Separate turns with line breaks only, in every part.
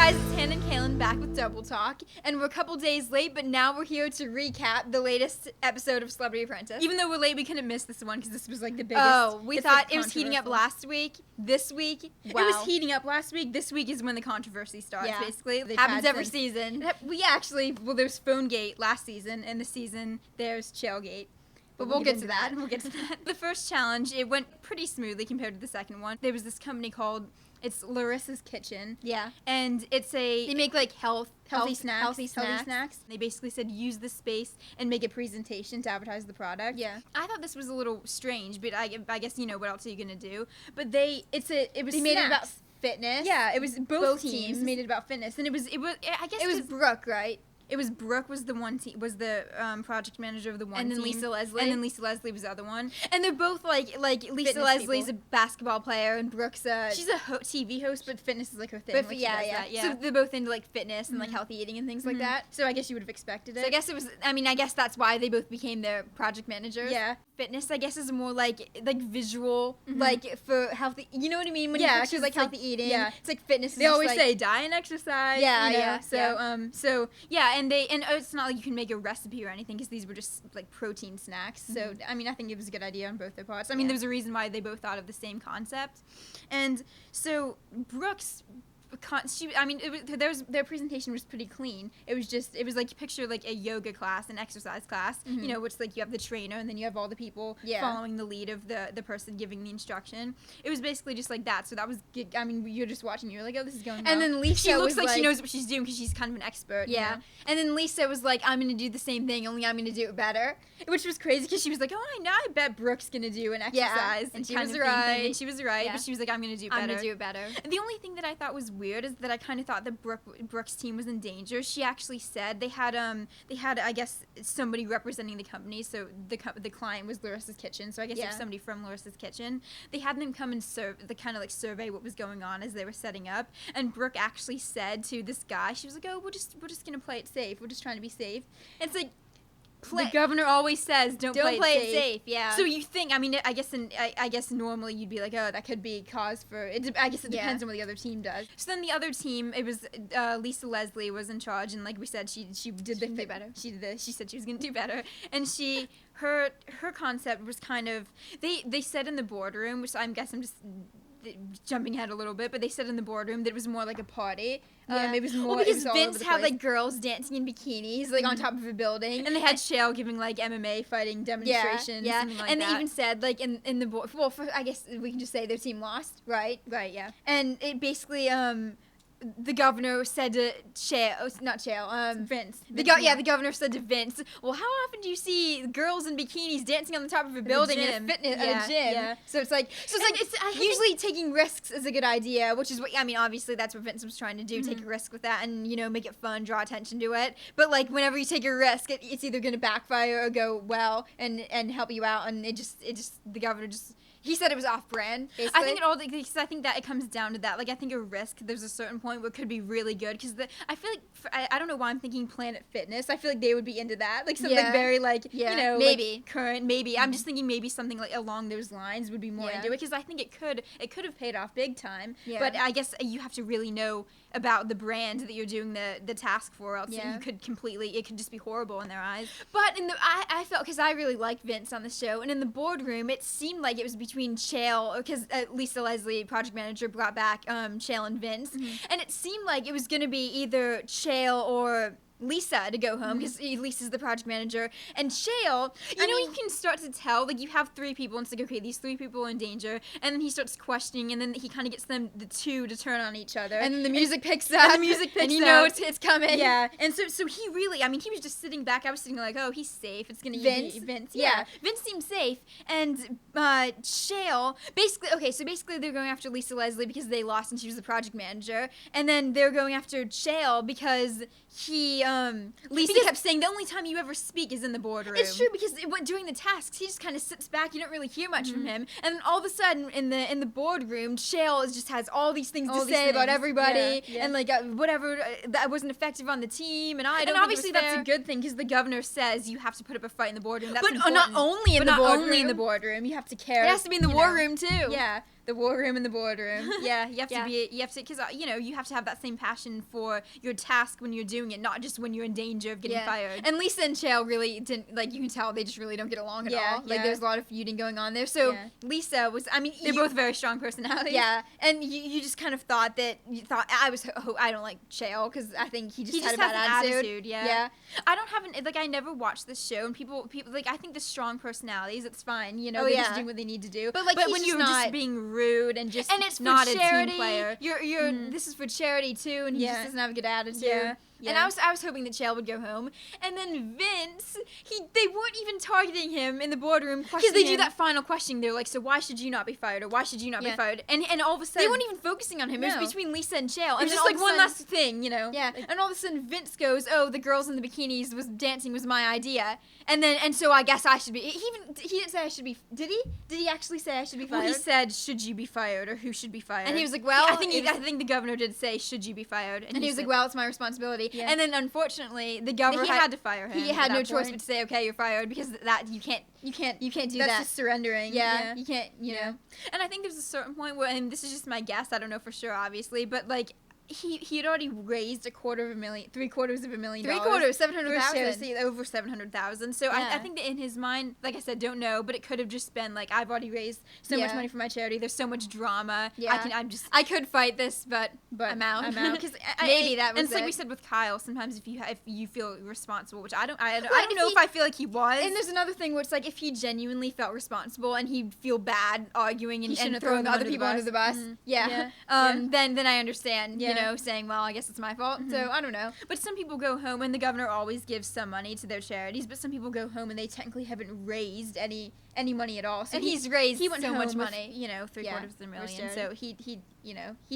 guys, it's Hannah and Cailin back with Double Talk, and we're a couple days late, but now we're here to recap the latest episode of Celebrity Apprentice.
Even though we're late, we couldn't miss this one because this was like the biggest.
Oh, we thought it was heating up last week. This week, wow.
It was heating up last week. This week is when the controversy starts, basically.
It happens every season.
There's Phonegate last season, and this season there's Chaelgate.
But we'll get to that.
The first challenge, it went pretty smoothly compared to the second one. There was this company called, it's Larissa's Kitchen.
Yeah.
And
they make like healthy snacks.
They basically said use the space and make a presentation to advertise the product.
Yeah.
I thought this was a little strange, but I guess you know what else are you gonna do? But
they made it about fitness.
Yeah, it was both teams made it about fitness, and it was
Brooke, right?
It was Brooke was the one team, was the project manager of the one team.
And then Lisa Leslie.
And then Lisa Leslie was the other one.
And they're both like Lisa Leslie's a basketball player and Brooke's
she's a TV host, but fitness is like her thing.
But yeah. So they're both into like fitness and like healthy eating and things like that.
So I guess you would have expected it.
So I guess that's why they both became their project managers.
Yeah.
Fitness, I guess, is more like visual, like for healthy. You know what I mean? When you picture like healthy eating, it's like fitness.
They always say diet and exercise.
Yeah.
And it's not like you can make a recipe or anything because these were just like protein snacks. So I mean, I think it was a good idea on both their parts. I mean, there was a reason why they both thought of the same concept, and so Brooke's. Their presentation was pretty clean. It was like picture like a yoga class, an exercise class, which like you have the trainer and then you have all the people following the lead of the person giving the instruction. It was basically just like that. So that was, I mean, you're just watching, you're like, oh, this is going well.
And then Lisa
she looks like she knows what she's doing because she's kind of an expert.
Yeah.
You know?
And then Lisa was like, I'm going to do the same thing, only I'm going to do it better.
Which was crazy because she was like, oh, I bet Brooke's going to do an exercise.
Yeah. And she was right.
And she was right, but she was like, I'm going to do better.
I'm going to do it better.
And the only thing that I thought was weird is that I kind of thought that Brooke's team was in danger. She actually said they had I guess somebody representing the company, so the client was Larissa's Kitchen, so I guess it was somebody from Larissa's Kitchen. They had them come and survey what was going on as they were setting up, and Brooke actually said to this guy, she was like, oh, we're just gonna play it safe, we're just trying to be safe. And it's like, the governor always says, don't play it safe.
Yeah.
So you think, I mean, I guess normally you'd be like, oh, that could be cause for it. I guess it depends on what the other team does. So then the other team, it was Lisa Leslie was in charge, and like we said, she did better. She said she was gonna do better, and her concept was kind of they said in the boardroom, which I'm just jumping ahead a little bit, but they said in the boardroom that it was more like a party. It was more
because Vince had like girls dancing in bikinis like on top of a building,
and they had Chael giving like MMA fighting demonstrations.
Something like that. They even said like in the board. Well, I guess we can just say their team lost, right?
Right. Yeah.
And it basically the governor said to Vince. The governor said to Vince, well, how often do you see girls in bikinis dancing on the top of a building in a fitness at a gym?
Yeah.
So it's like usually taking risks is a good idea, which is what I mean. Obviously, that's what Vince was trying to do: take a risk with that, and make it fun, draw attention to it. But like whenever you take a risk, it's either going to backfire or go well and help you out. And it just the governor just. He said it was off-brand, basically.
I think that it comes down to that. Like, I think a risk, there's a certain point where it could be really good. Because I feel like, I don't know why I'm thinking Planet Fitness. I feel like they would be into that. Like, something very, like,
maybe.
Like current, maybe. I'm just thinking maybe something, like, along those lines would be more into it. Because I think it could have paid off big time. Yeah. But I guess you have to really know about the brand that you're doing the task for, else you could it could just be horrible in their eyes.
But I felt, because I really liked Vince on the show, and in the boardroom, it seemed like it was between Chael, because Lisa Leslie, project manager, brought back Chael and Vince, and it seemed like it was going to be either Chael or Lisa to go home, because Lisa's the project manager, and Chael,
you can start to tell, like, you have three people, and it's like, okay, these three people are in danger, and then he starts questioning, and then he kind of gets the two to turn on each other,
and then the music picks up, and you know it's coming.
Yeah, and so he really, I mean, he was just sitting back, I was sitting like, oh, he's safe, it's gonna be Vince. Yeah, Vince seemed safe, and Chael, basically they're going after Lisa Leslie because they lost and she was the project manager, and then they're going after Chael because Lisa kept saying the only time you ever speak is in the boardroom.
It's true, because during the tasks, he just kind of sits back. You don't really hear much from him. And then all of a sudden, in the boardroom, Chael just has all these things to say about everybody, and like whatever that wasn't effective on the team. And
obviously that's a good thing, because the governor says you have to put up a fight in the boardroom. That's important.
Not only in the boardroom.
You have to care.
It has to be in the war room too.
Yeah. The war room and the boardroom. Yeah, you have
Yeah.
to, because, you have to have that same passion for your task when you're doing it, not just when you're in danger of getting fired.
And Lisa and Chael really didn't, like, you can tell they just really don't get along at all. Like,
Yeah.
there's a lot of feuding going on there. So Lisa was, I mean,
They're both very strong personalities.
Yeah, and you just kind of thought that, I don't like Chael, because I think he just had a bad attitude.
Yeah. I don't have I never watched this show, and people, like, I think the strong personalities, it's fine, they're just doing what they need to do.
But
when you're just being rude and just
it's
not
charity,
a team player.
This is for charity too, and he just doesn't have a good attitude.
Yeah.
And I was hoping that Chael would go home, and then Vince, they weren't even targeting him in the boardroom,
because they do that final question. They're like, so why should you not be fired, or why should you not be fired? And all of a sudden
they weren't even focusing on him.
No.
It was between Lisa and Chael.
It was just like one last thing,
Yeah, and all of a sudden Vince goes, "Oh, the girls in the bikinis dancing was my idea," and so I guess I should be. He didn't say I should be. Did he? Did he actually say I should be fired?
Well, he said, "Should you be fired, or who should be fired?"
And he was like, "Well,
I think the governor did say, "Should you be fired?"
And he was like, "Well, it's my responsibility."
Yeah.
And then unfortunately, the governor
had to fire him.
He had no choice but to say, "Okay, you're fired," because that you can't do
That's
that.
That's just surrendering.
Yeah, you can't. You know.
And I think there's a certain point where, and this is just my guess, I don't know for sure, obviously, but like, he had already raised $250,000, $700,000.
$700,000.
Over 700,000. So I think that in his mind, like I said, don't know, but it could have just been like, I've already raised so much money for my charity. There's so much drama.
Yeah.
I
could fight this, but I'm out.
Because
maybe that was
and it's like we said with Kyle. Sometimes if you feel responsible, which I don't know if I feel like he was.
And there's another thing where it's like, if he genuinely felt responsible and he'd feel bad arguing and throwing other people under the bus, then I understand. Saying, well, I guess it's my fault. So I don't know.
But some people go home, and the governor always gives some money to their charities, but some people go home and they technically haven't raised any money at all. So
he's raised
he went
so
home
much
with,
money.
$750,000. So he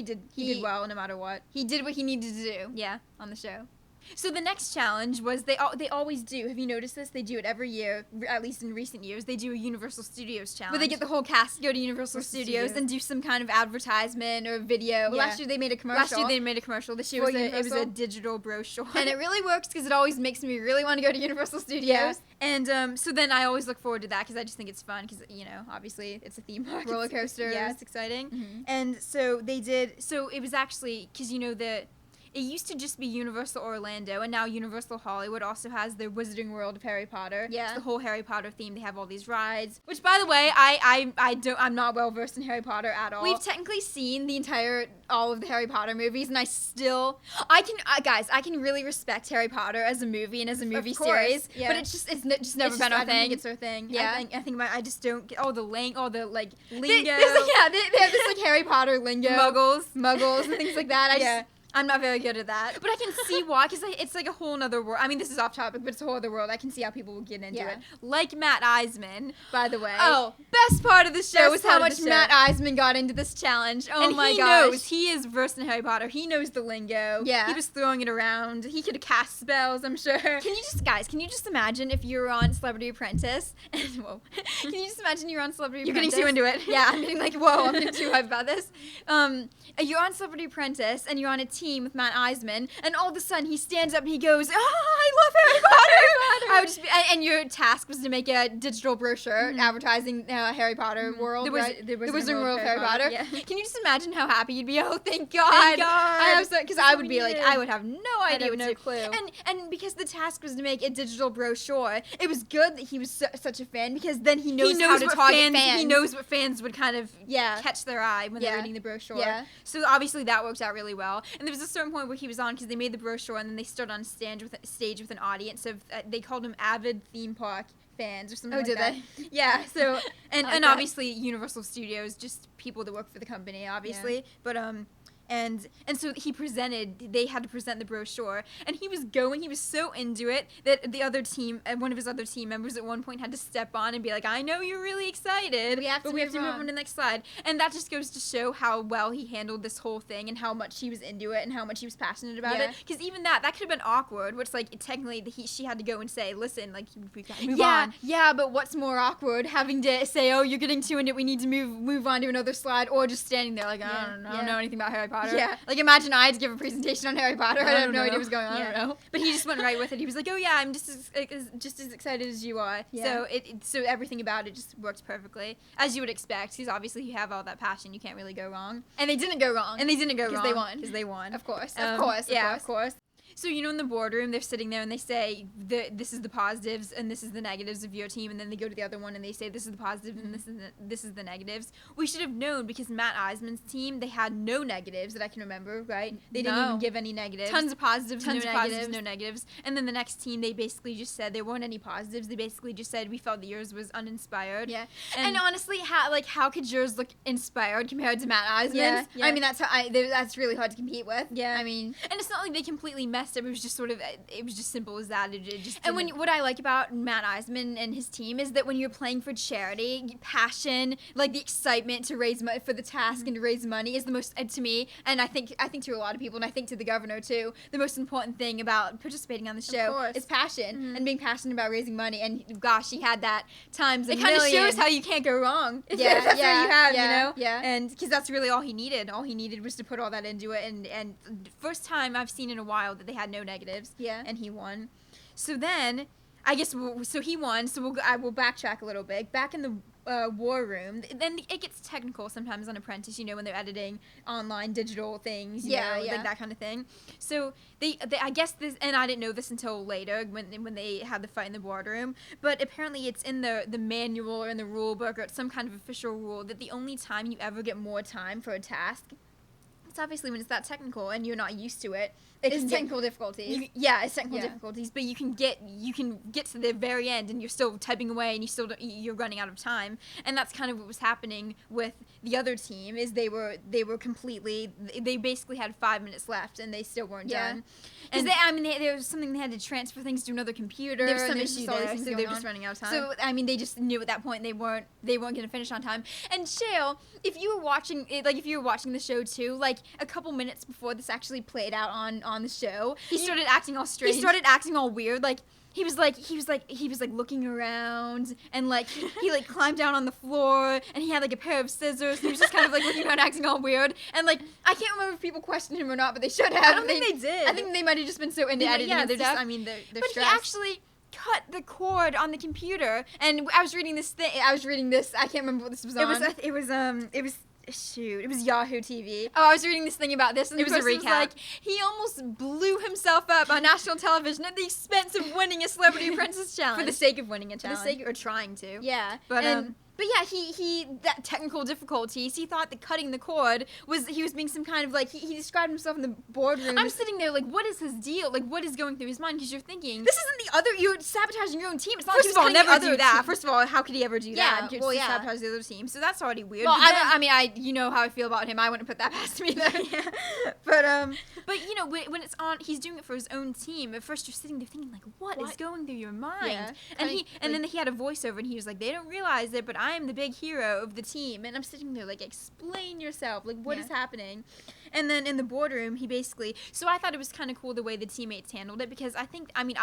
did well no matter what.
He did what he needed to do. Yeah, on the show.
So the next challenge was they always do. Have you noticed this? They do it every year, at least in recent years. They do a Universal Studios challenge.
Where they get the whole cast to go to Universal Studios and do some kind of advertisement or video. Last year they made a commercial.
This year it was a digital brochure.
And it really works because it always makes me really want to go to Universal Studios.
Yeah. And so then I always look forward to that because I just think it's fun because, obviously it's a theme park.
Roller coaster.
Yeah, it's exciting.
Mm-hmm.
And so they did, so it was actually, because it used to just be Universal Orlando, and now Universal Hollywood also has their Wizarding World of Harry Potter.
Yeah.
It's the whole Harry Potter theme. They have all these rides. Which, by the way, I'm not well versed in Harry Potter at all.
We've technically seen all of the Harry Potter movies, and I can really respect Harry Potter as a movie and as a movie series. Yeah. But it's just never been our thing.
I don't think it's our thing.
Yeah.
I just don't get all the lingo.
They have this Harry Potter lingo. Muggles and things like that. I'm not very good at that.
But I can see why, because it's like a whole nother world. I mean, this is off topic, but it's a whole other world. I can see how people will get into it. Like Matt Iseman, by the way.
Oh, best part of the show is how much Matt Iseman got into this challenge. Oh my gosh.
Knows. He is versed in Harry Potter. He knows the lingo.
Yeah.
He was throwing it around. He could cast spells, I'm sure.
Can you just imagine if you were on Celebrity Apprentice? Whoa. Can you just imagine you're on Celebrity Apprentice?
You're getting too into it.
Yeah, I'm getting like, whoa, I'm getting too hyped about this. You're on Celebrity Apprentice, and you're on a team with Matt Iseman, and all of a sudden he stands up and he goes, I love Harry Potter. I would just and your task was to make a digital brochure advertising Harry Potter world,
the
Wizarding World of Harry Potter. Yeah. Can you just imagine how happy you'd be? Oh, thank God. Because I would be like, I would have no idea what to do.
Clue.
And because the task was to make a digital brochure, it was good that he was such a fan, because then he knows how to target fans.
He knows what fans would kind of catch their eye when they're reading the brochure.
Yeah.
So obviously that worked out really well. And there was a certain point where he was on, because they made the brochure and then they stood on stage with an audience of they called them avid theme park fans or something like that.
Oh, did they?
Yeah. So and obviously Universal Studios, just people that work for the company, obviously. Yeah. But And so they had to present the brochure, and he was so into it that one of his other team members at one point had to step on and be like, I know you're really excited, but we have to move on to the next slide. And that just goes to show how well he handled this whole thing and how much he was into it and how much he was passionate about it. Because even that could have been awkward, which like technically she had to go and say, listen, like we got to move on.
Yeah, but what's more awkward, having to say, oh, you're getting too into it, we need to move on to another slide, or just standing there like, I don't know anything about Harry Potter.
Potter.
Yeah. Like, imagine I had to give a presentation on Harry Potter. I have no idea what's going on.
Yeah.
I don't know.
But he just went right with it. He was like, oh, yeah, I'm just as excited as you are.
Yeah.
So everything about it just works perfectly, as you would expect, because obviously you have all that passion. You can't really go wrong.
And they didn't go wrong.
Because
they won. Of course.
Of course. So, in the boardroom, they're sitting there and they say, this is the positives and this is the negatives of your team. And then they go to the other one and they say, this is the positives and this is the negatives. We should have known because Matt Iseman's team, they had no negatives that I can remember, right? They didn't even give any negatives.
Tons of positives, no
negatives. And then the next team, they basically just said there weren't any positives. They basically just said we felt that yours was uninspired.
Yeah. And honestly, how could yours look inspired compared to Matt Iseman's?
Yeah.
I mean, that's really hard to compete with.
Yeah.
I mean,
and it's not like they completely messed up. It was just it was just simple as that. It just
and what I like about Matt Iseman and his team is that when you're playing for charity, passion, like the excitement to raise money for the task and to raise money is the most, to me, and I think to a lot of people, and I think to the governor too, the most important thing about participating on the show is passion and being passionate about raising money. And gosh, he had that times a million.
It kind of shows how you can't go wrong. That's what you have,
Yeah.
And because that's really all he needed. All he needed was to put all that into it. And first time I've seen in a while that they had no negatives.
Yeah.
And he won. So then, I guess, so he won. So I will backtrack a little bit. Back in the war room, then it gets technical sometimes on Apprentice, when they're editing online digital things, like that kind of thing. So they I guess this, and I didn't know this until later when they had the fight in the boardroom, but apparently it's in the manual or in the rule book or it's some kind of official rule that the only time you ever get more time for a task, it's obviously when it's that technical and you're not used to it.
It's technical difficulties.
It's technical difficulties, but you can get to the very end and you're still typing away and you're running out of time. And that's kind of what was happening with the other team is they basically had 5 minutes left and they still weren't done.
And there was something they had to transfer things to another computer.
There's some issue there, so they're just running out of time.
So they just knew at that point they weren't going to finish on time. And Chael, if you were watching the show too, like a couple minutes before this actually played out on the show,
he started acting all strange.
He started acting all weird, like. He was looking around and like he like climbed down on the floor and he had like a pair of scissors. And he was just kind of like looking around acting all weird and like I can't remember if people questioned him or not, but they should have.
I don't think they did.
I think they might have just been so into editing.
Yeah,
and
they're
stuff.
just. I mean, they're
but
stressed.
he actually cut the cord on the computer and I was reading this. I can't remember what this was on.
It was Yahoo TV.
Oh, I was reading this thing about this, and
it was a recap.
Was like, he almost blew himself up on national television at the expense of winning a Celebrity Apprentice challenge.
For the sake of winning a challenge.
For the sake
or trying to.
Yeah.
But
yeah, he that technical difficulties, he thought that cutting the cord he was being some kind of like, he described himself in the boardroom.
I'm sitting there like, what is his deal? Like, what is going through his mind? Because you're thinking.
This isn't you're sabotaging your own team. It's not
First of all, never do that.
Team.
First of all, how could he ever do that?
Well,
sabotage the other team. So that's already weird.
Well, you know how I feel about him. I wouldn't put that past me either.
But when it's on, he's doing it for his own team. At first, you're sitting there thinking like, what is going through your mind?
Yeah.
And then he had a voiceover, and he was like, they don't realize it, but I am the big hero of the team. And I'm sitting there like, explain yourself. Like, what is happening? And then in the boardroom, he basically. So I thought it was kind of cool the way the teammates handled it because I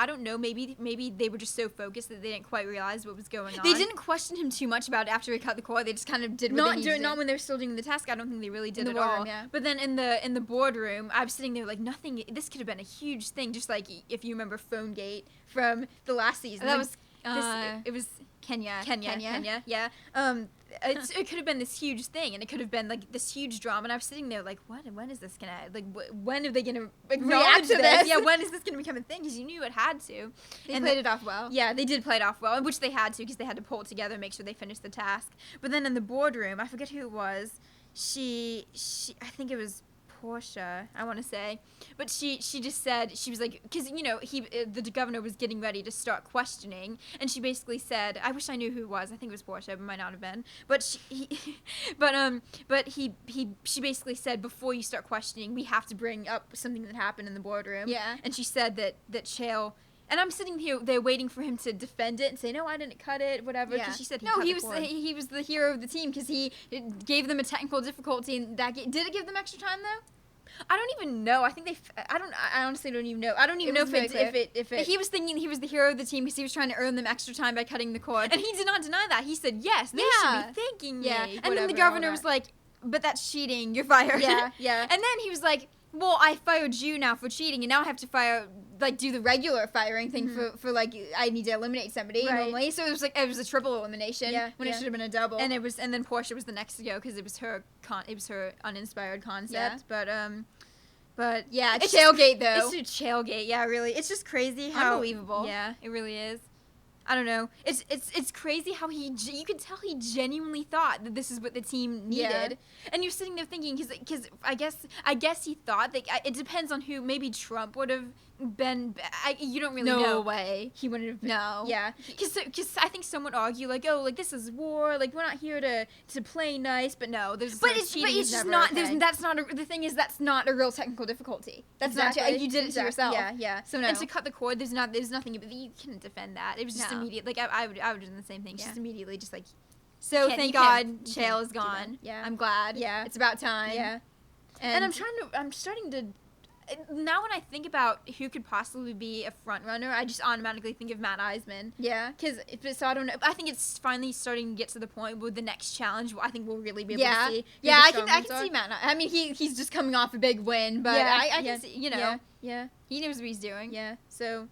don't know. Maybe they were just so focused that they didn't quite realize what was going on.
They didn't question him too much about it after he cut the cord. They just kind of did what
not when they were still doing the task. I don't think they really did at all.
Yeah.
But then in the boardroom, I was sitting there like nothing. This could have been a huge thing, just like if you remember PhoneGate from the last season.
That was
it was
Kenya.
Yeah. It could have been this huge thing, and it could have been like this huge drama. And I was sitting there like, when is this gonna when are they gonna
react to this?
Yeah, when is this gonna become a thing? Because you knew it had to.
They played it off well.
Yeah, they did play it off well, which they had to because they had to pull it together and make sure they finished the task. But then in the boardroom, I forget who it was. I think it was Portia, I want to say, but she just said, she was like, because the governor was getting ready to start questioning, and she basically said, I wish I knew who it was. I think it was Portia, but might not have been. But she basically said, before you start questioning, we have to bring up something that happened in the boardroom.
Yeah.
And she said that Chael. And I'm sitting here there waiting for him to defend it and say, no, I didn't cut it, whatever.
Yeah.
She said
he was the hero of the team because he gave them a technical difficulty. And did it give them extra time though?
I don't even know. I think I honestly don't even know. I don't even know if it.
He was thinking he was the hero of the team because he was trying to earn them extra time by cutting the cord.
And he did not deny that. He said, yes, they should be thanking me.
And then the governor was like, but that's cheating. You're fired.
Yeah, yeah.
And then he was like, well, I fired you now for cheating, and now I have to do the regular firing thing for like, I need to eliminate somebody normally. So it was a triple elimination when it should have been a double.
And then Portia was the next to go because it was her uninspired concept. But
yeah, it's Chaelgate though.
It's Chaelgate, yeah, really. It's just crazy how
unbelievable.
Yeah, it really is. I don't know. It's crazy how you could tell he genuinely thought that this is what the team needed, and you're sitting there thinking because I guess he thought that it depends on who. Maybe Trump would have been. You don't really know.
No way.
He wouldn't have been.
No.
Yeah. Because I think some would argue like, oh, like this is war. Like we're not here to play nice, but no, there's.
But it's just not. Okay. That's not. The thing is, that's not a real technical difficulty. That's not. You did it to yourself.
Yeah. Yeah.
So no.
And to cut the cord, there's nothing. You couldn't defend that. It was just immediate. Like I would have done the same thing. Just immediately, just like.
So thank God Chael is gone.
Yeah.
I'm glad.
Yeah.
It's about time.
Yeah. And I'm starting to. Now when I think about who could possibly be a front runner, I just automatically think of Matt Iseman.
Yeah.
So I don't know. I think it's finally starting to get to the point where the next challenge, I think we'll really be able to see.
Yeah, I can see Matt. I mean, he's just coming off a big win, but I can see,
Yeah.
He knows what he's doing.
Yeah. So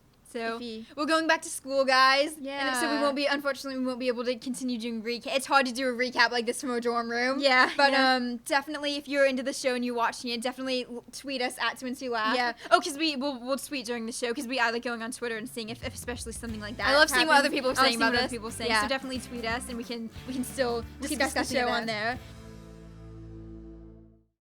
we're going back to school, guys.
Yeah.
And so unfortunately, we won't be able to continue doing recap. It's hard to do a recap like this from a dorm room.
Yeah.
But definitely, if you're into the show and you're watching it, definitely tweet us at Twins2Laugh.
Yeah. Oh, because we'll tweet during the show because I like going on Twitter and seeing if especially something like that.
I love seeing what other people are saying about this.
So definitely tweet us and we can still
keep
discuss the show
this.
on there.